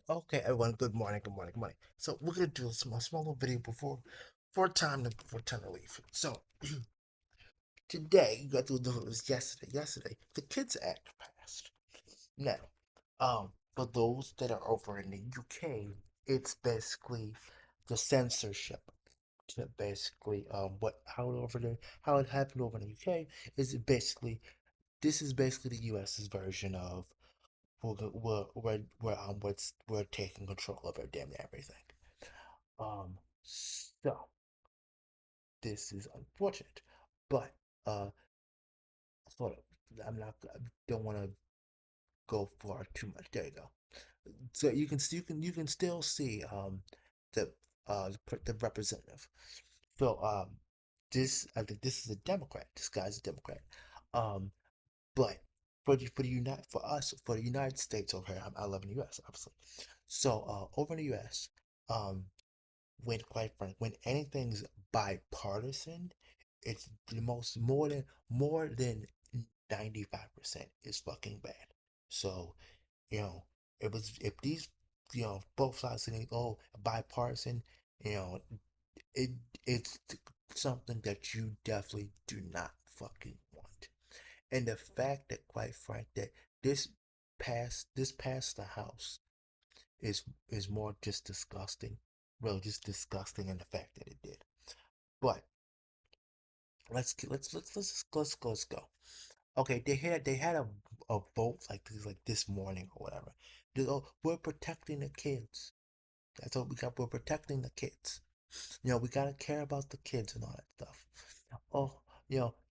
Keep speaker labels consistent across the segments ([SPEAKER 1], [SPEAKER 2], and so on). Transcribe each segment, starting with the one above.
[SPEAKER 1] Okay, everyone. Good morning. Good morning. Good morning. So we're gonna do a small little video before time to leave. So today, you got to do it was yesterday. Yesterday, the Kids Act passed. Now, for those that are over in the UK, it's basically the censorship. To basically, what how it happened over in the UK is it basically this is basically the US's version of we're taking control over damn near everything. So this is unfortunate, but sort of. I don't want to go far too much. There you go. So you can still see the the representative. So this I think this is a Democrat. This guy's a Democrat. Um, but for the United States over here, I live in the U.S. obviously. So over in the U.S. um when quite frank, when anything's bipartisan, it's the most more than 95% is fucking bad. So, you know, it was if these both sides saying, oh, bipartisan, you know, it it's something that you definitely do not fucking want. And the fact that quite frank that this this passed the House is more just disgusting. Really, just disgusting in the fact that it did. But let's go. Okay, they had a vote like this morning or whatever. Oh, we're protecting the kids. That's what we got. We're protecting the kids. We gotta care about the kids and all that stuff. Oh,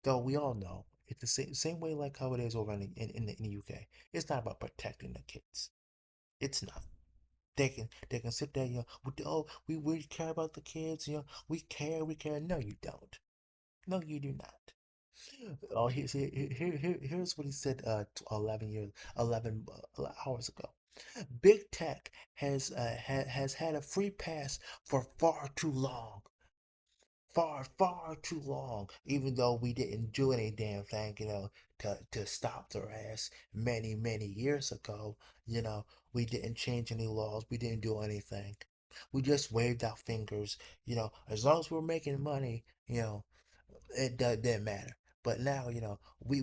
[SPEAKER 1] though we all know it's the same way like how it is over in the UK. It's not about protecting the kids. It's not. They can sit there, oh, we care about the kids, we care. No, you don't. No, you do not. Oh, here's what he said 11 hours ago. Big tech has had a free pass for far too long. Far too long, even though we didn't do any damn thing, to stop their ass many years ago. We didn't change any laws, we didn't do anything. We just waved our fingers, as long as we're making money, didn't matter. But now, now we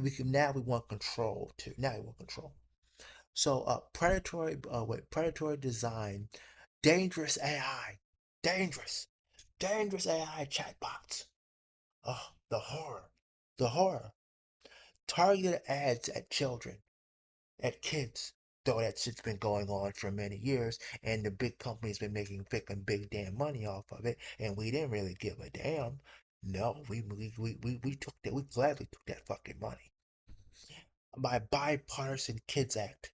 [SPEAKER 1] want control too. Now we want control. So predatory design, dangerous AI, dangerous, dangerous AI chatbots. Oh, the horror. The horror. Targeted ads at children, at kids. Though that shit's been going on for many years, and the big companies been making big damn money off of it, and we didn't really give a damn. No, we took that. We gladly took that fucking money. My bipartisan Kids Act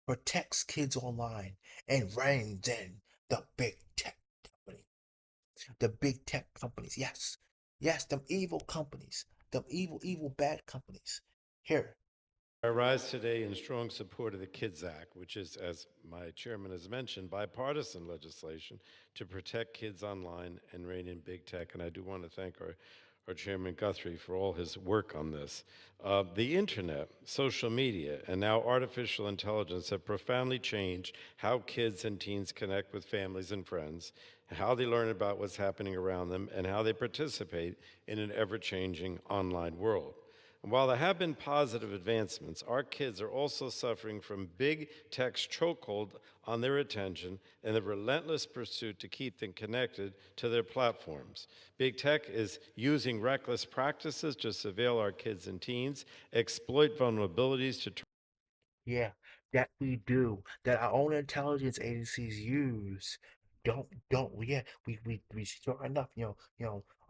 [SPEAKER 1] protects kids online and reins in the big tech company. The big tech companies. Yes. Yes, them evil companies. Them evil, bad companies. Here.
[SPEAKER 2] I rise today in strong support of the KIDS Act, which is, as my chairman has mentioned, bipartisan legislation to protect kids online and rein in big tech. And I do want to thank our chairman Guthrie for all his work on this. The internet, social media, and now artificial intelligence have profoundly changed how kids and teens connect with families and friends, how they learn about what's happening around them, and how they participate in an ever changing online world. And while there have been positive advancements, our kids are also suffering from big tech's chokehold on their attention and the relentless pursuit to keep them connected to their platforms. Big tech is using reckless practices to surveil our kids and teens, exploit vulnerabilities to
[SPEAKER 1] Yeah, that we do. That our own intelligence agencies use. Yeah, we sure enough,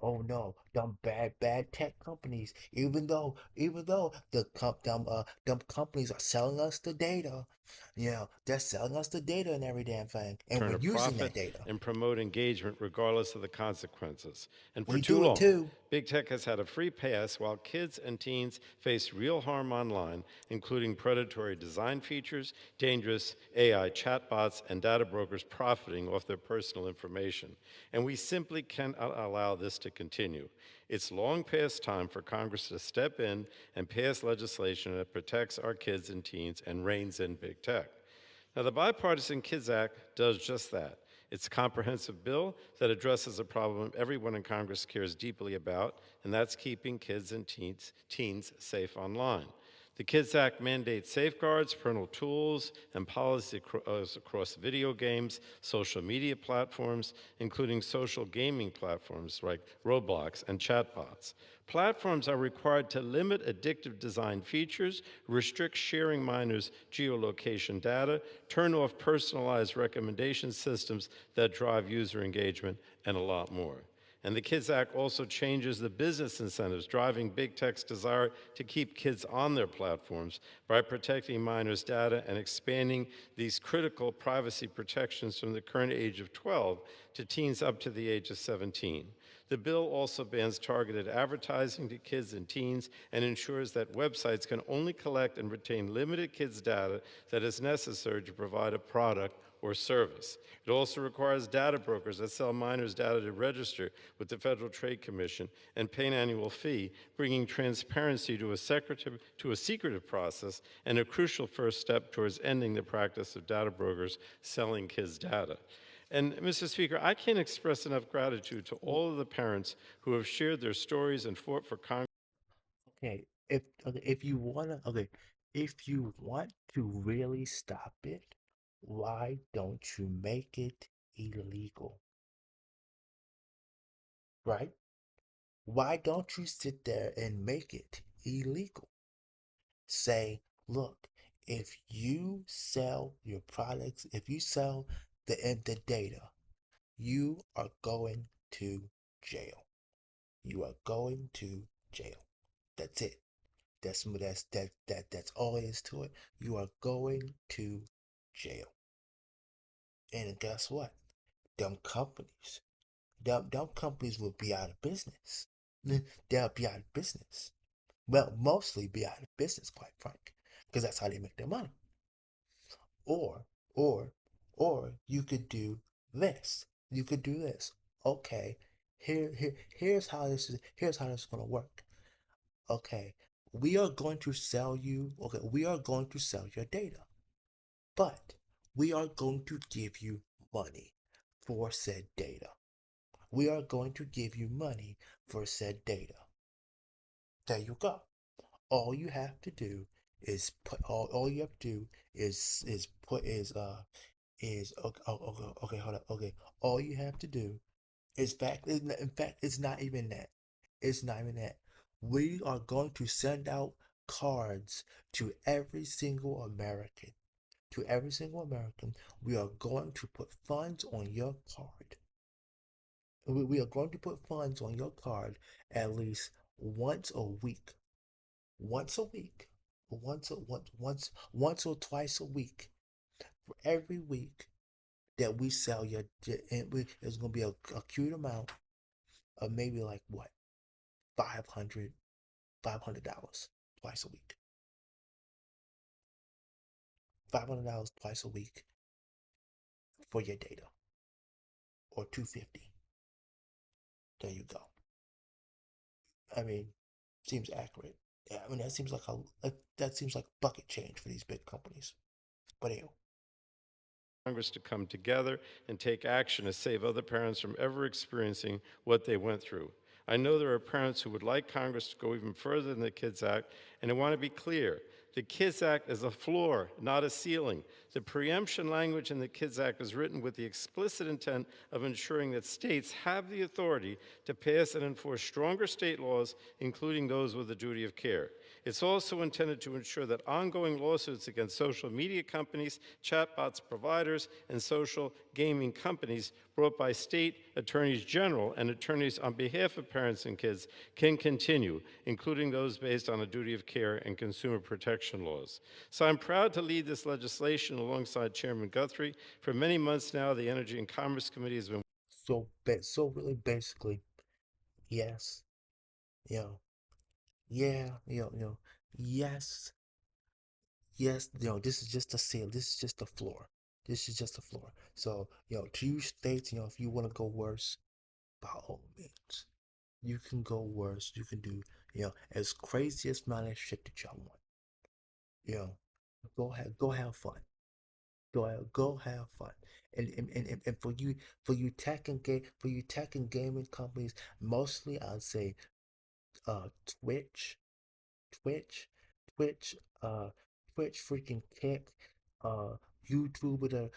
[SPEAKER 1] oh no, them bad tech companies, even though them companies are selling us the data, they're selling us the data and every damn thing, and
[SPEAKER 2] turn
[SPEAKER 1] we're
[SPEAKER 2] a
[SPEAKER 1] using
[SPEAKER 2] profit
[SPEAKER 1] that data.
[SPEAKER 2] and promote engagement regardless of the consequences. And for
[SPEAKER 1] We
[SPEAKER 2] too
[SPEAKER 1] do it
[SPEAKER 2] long,
[SPEAKER 1] too.
[SPEAKER 2] big tech has had a free pass while kids and teens face real harm online, including predatory design features, dangerous AI chatbots, and data brokers profiting off their personal information. And we simply cannot allow this to continue. It's long past time for Congress to step in and pass legislation that protects our kids and teens and reins in big tech. Now, the Bipartisan Kids Act does just that. It's a comprehensive bill that addresses a problem everyone in Congress cares deeply about, and that's keeping kids and teens safe online. The Kids Act mandates safeguards, parental tools, and policies across video games, social media platforms, including social gaming platforms like Roblox and chatbots. Platforms are required to limit addictive design features, restrict sharing minors' geolocation data, turn off personalized recommendation systems that drive user engagement, and a lot more. And the Kids Act also changes the business incentives driving big tech's desire to keep kids on their platforms by protecting minors' data and expanding these critical privacy protections from the current age of 12 to teens up to the age of 17. The bill also bans targeted advertising to kids and teens and ensures that websites can only collect and retain limited kids' data that is necessary to provide a product or service. It also requires data brokers that sell minors' data to register with the Federal Trade Commission and pay an annual fee, bringing transparency to a secretive process and a crucial first step towards ending the practice of data brokers selling kids' data. And Mr. Speaker, I can't express enough gratitude to all of the parents who have shared their stories and fought for Congress.
[SPEAKER 1] Okay, if you wanna if you want to really stop it, why don't you make it illegal, right? Why don't you sit there and make it illegal? Say, look, if you sell your products, if you sell the data, you are going to jail. You are going to jail. That's it. That's all it is to it. You are going to jail. And guess what? Them companies, them companies will be out of business. They'll be out of business. Well, mostly be out of business, quite frank, because that's how they make their money. Or, or, or you could do this. You could do this. Okay, here's how this is gonna work. Okay, we are going to sell you. Okay, we are going to sell your data, but we are going to give you money for said data. We are going to give you money for said data. There you go. All you have to do is put all you have to do is put is okay, hold up, okay, all you have to do is in fact it's not even that, it's not even that. We are going to send out cards to every single American, to every single American. We are going to put funds on your card. We are going to put funds on your card at least once a week, once a week, once or twice a week. For every week that we sell your, it's going to be a cute amount of maybe like what, 500, $500 twice a week. $500 twice a week for your data, or 250. There you go. I mean, seems accurate. Yeah, I mean that seems like bucket change for these big companies. But ew.
[SPEAKER 2] Congress to come together and take action to save other parents from ever experiencing what they went through. I know there are parents who would like Congress to go even further than the Kids Act, and I want to be clear. The Kids Act is a floor, not a ceiling. The preemption language in the Kids Act is written with the explicit intent of ensuring that states have the authority to pass and enforce stronger state laws, including those with a duty of care. It's also intended to ensure that ongoing lawsuits against social media companies, chatbots providers, and social gaming companies brought by state attorneys general and attorneys on behalf of parents and kids can continue, including those based on a duty of care and consumer protection laws. So I'm proud to lead this legislation alongside Chairman Guthrie. For many months now, the Energy and Commerce Committee has been
[SPEAKER 1] So really basically, yes, you know, yeah, yes, yes, this is just a seal. This is just a floor. This is just a floor. So, to you states, if you want to go worse, by all means, you can go worse. You can do, as crazy as amount of shit that y'all want. You know, go have fun. Go have fun. And for you tech and gaming companies, mostly I'd say uh Twitch, Twitch, Twitch, Twitch, freaking Kick, uh, YouTube,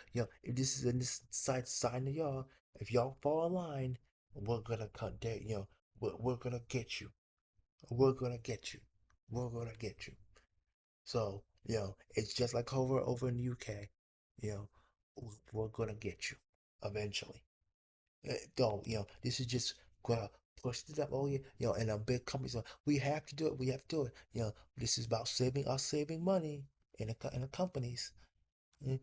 [SPEAKER 1] if this is in this side sign to y'all, if y'all fall in line, we're gonna cut that, we're gonna get you. We're gonna get you. We're gonna get you. So, it's just like over in the UK, you know, we're gonna get you eventually. Don't, this is just gonna push it up. Oh yeah, and a big companies, we have to do it. We have to do it. This is about saving money in the companies. Mm.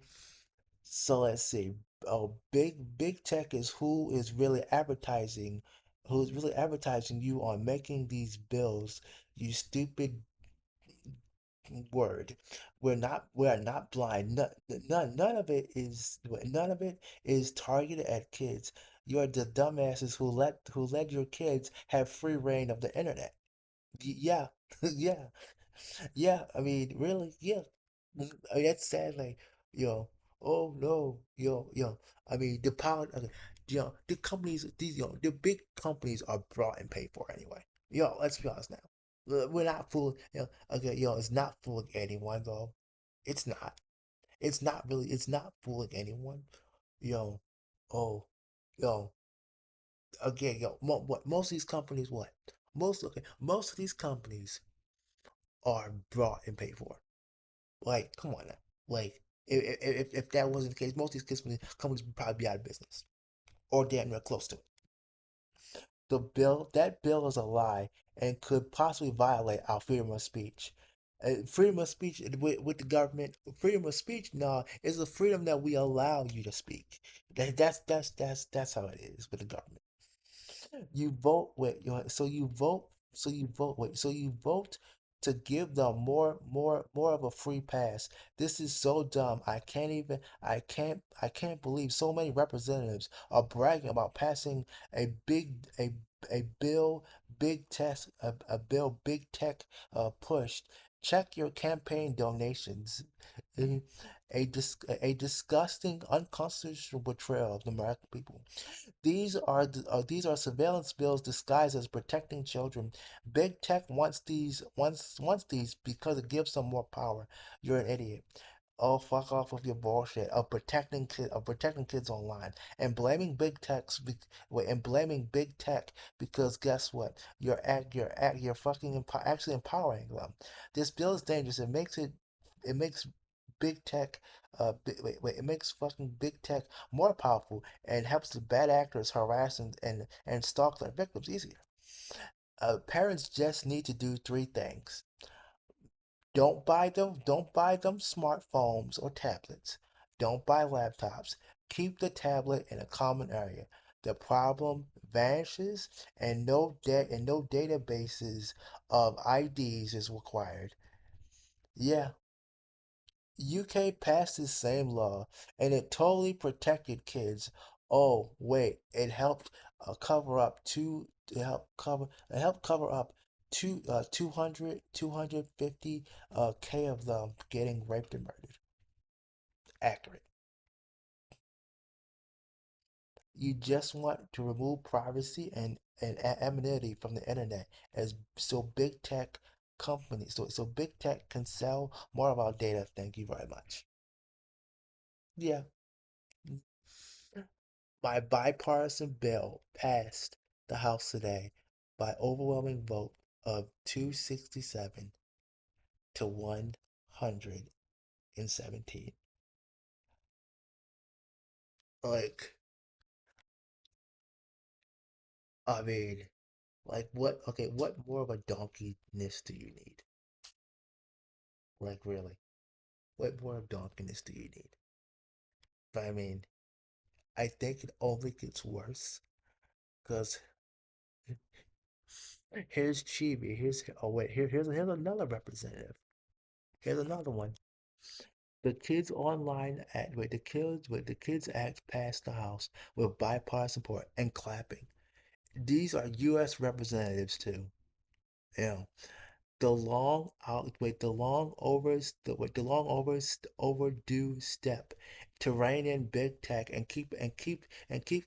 [SPEAKER 1] So let's see. Oh, big tech is who's really advertising you on making these bills. You stupid word. We are not blind. None of it is targeted at kids. You're the dumbasses who let your kids have free reign of the internet. Yeah, yeah, yeah. I mean, really, yeah. I mean, that's sad. Like, yo, oh no, I mean, the power. Okay, the companies, the big companies are brought and paid for anyway. Let's be honest now. We're not fooling. Okay, it's not fooling anyone though. It's not. It's not really. It's not fooling anyone. Yo, oh, yo, again, what most of these companies, what most of these companies are brought and paid for. Like, come on now. Like, if that wasn't the case, most of these companies would probably be out of business or damn near close to it. That bill is a lie and could possibly violate our freedom of speech. Freedom of speech with the government, freedom of speech, no, is a freedom that we allow you to speak. That's how it is with the government. You vote with your so you vote to give them more of a free pass. This is so dumb. I can't believe so many representatives are bragging about passing a big a bill a bill big tech pushed. Check your campaign donations. Mhm. A disgusting, unconstitutional betrayal of the American people. These are surveillance bills disguised as protecting children. Big tech wants these because it gives them more power. You're an idiot. Oh, fuck off with your bullshit of protecting kids online and blaming big tech because guess what? You're actually empowering them. This bill is dangerous. It makes big tech it makes fucking big tech more powerful and helps the bad actors harass and stalk their victims easier. Parents just need to do three things. Don't buy them smartphones or tablets. Don't buy laptops. Keep the tablet in a common area. The problem vanishes and no databases of IDs is required. Yeah, UK passed the same law and it totally protected kids. Oh, wait, it helped cover up 250 K of them getting raped and murdered. Accurate. You just want to remove privacy and anonymity from the internet as so big tech can sell more of our data. Thank you very much. Yeah. My bipartisan bill passed the House today by overwhelming vote of 267 to 117. Like, I mean, what more of a donkeyness do you need? Like, really, what more of donkeyness do you need? But I mean, I think it only gets worse because here's Chibi, here's another representative. Here's another one. The Kids Act passed the House with bipartisan support and clapping. These are U.S. representatives too. Yeah. the long overdue step to rein in big tech and keep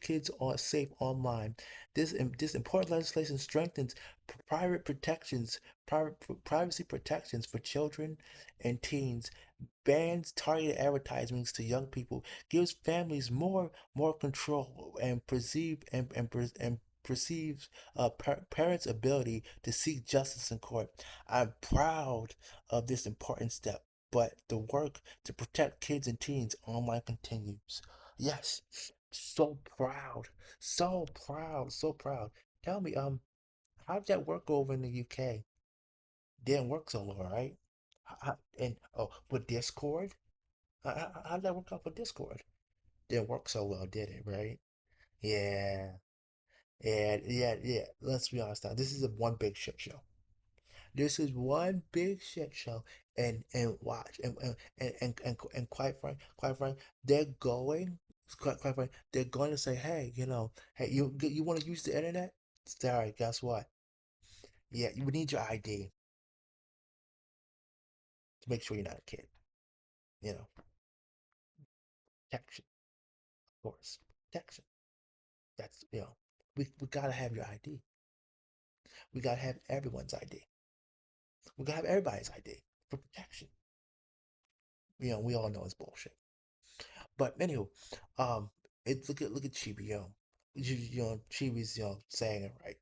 [SPEAKER 1] kids safe online. This important legislation strengthens private protections, privacy protections for children and teens, bans targeted advertisements to young people, gives families more control, and perceives parents' ability to seek justice in court. I'm proud of this important step, but the work to protect kids and teens online continues. Yes, so proud, so proud, so proud. Tell me, how did that work over in the UK? Didn't work so well, right? And oh, with Discord, how did that work out for Discord? Didn't work so well, did it? Right? Yeah, yeah. Let's be honest now. This is a one big shit show. This is one big shit show, and watch and quite frank, they're going, quite frank, they're going to say, hey, hey, you want to use the internet? Sorry, guess what? Yeah, you need your ID to make sure you're not a kid. You know, protection, of course, protection. That's we gotta have your ID. We gotta have everyone's ID. We gotta have everybody's ID for protection. We all know it's bullshit. But anywho, um, look at Chibi, Chibi's saying it right.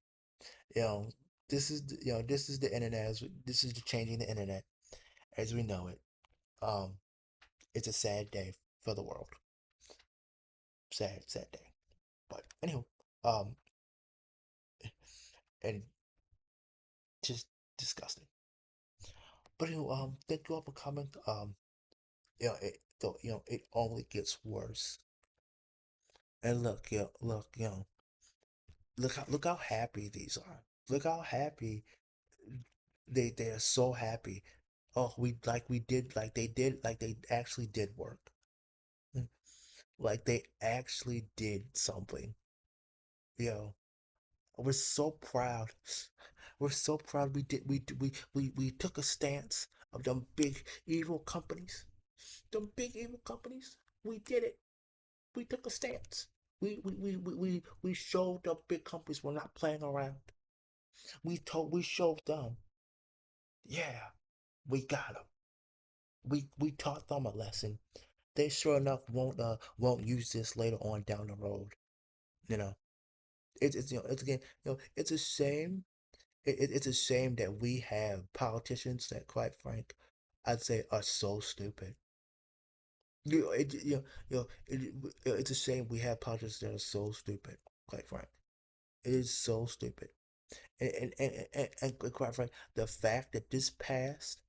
[SPEAKER 1] You know, this is the internet. This is the changing the internet as we know it. Um, it's a sad day for the world. Sad day. But anywho, um, and just disgusting. But anywho, thank you all for coming. It only gets worse. And look how happy these are. Look how happy they are so happy. Oh, like they actually did work. Mm. Like they actually did something. We're so proud. We're so proud we took a stance of them big evil companies. Them big evil companies. We did it. We took a stance. We showed the big companies we're not playing around. We showed them, yeah, we got them. We taught them a lesson. They sure enough won't use this later on down the road. You know, it's again, it's a shame. It's a shame that we have politicians that, quite frank, I'd say are so stupid. It's a shame we have politicians that are so stupid. Quite frank, it is so stupid. And quite frank, the fact that this passed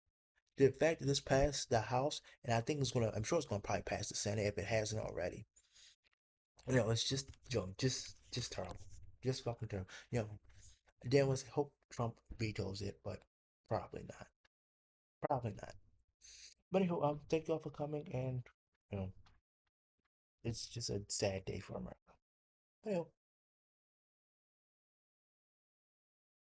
[SPEAKER 1] the House, and I'm sure it's gonna probably pass the Senate if it hasn't already. It's just, just terrible, just fucking terrible. There was hope Trump vetoes it, but probably not, probably not. But anyway, thank you all for coming, and you know, it's just a sad day for America. Anyway,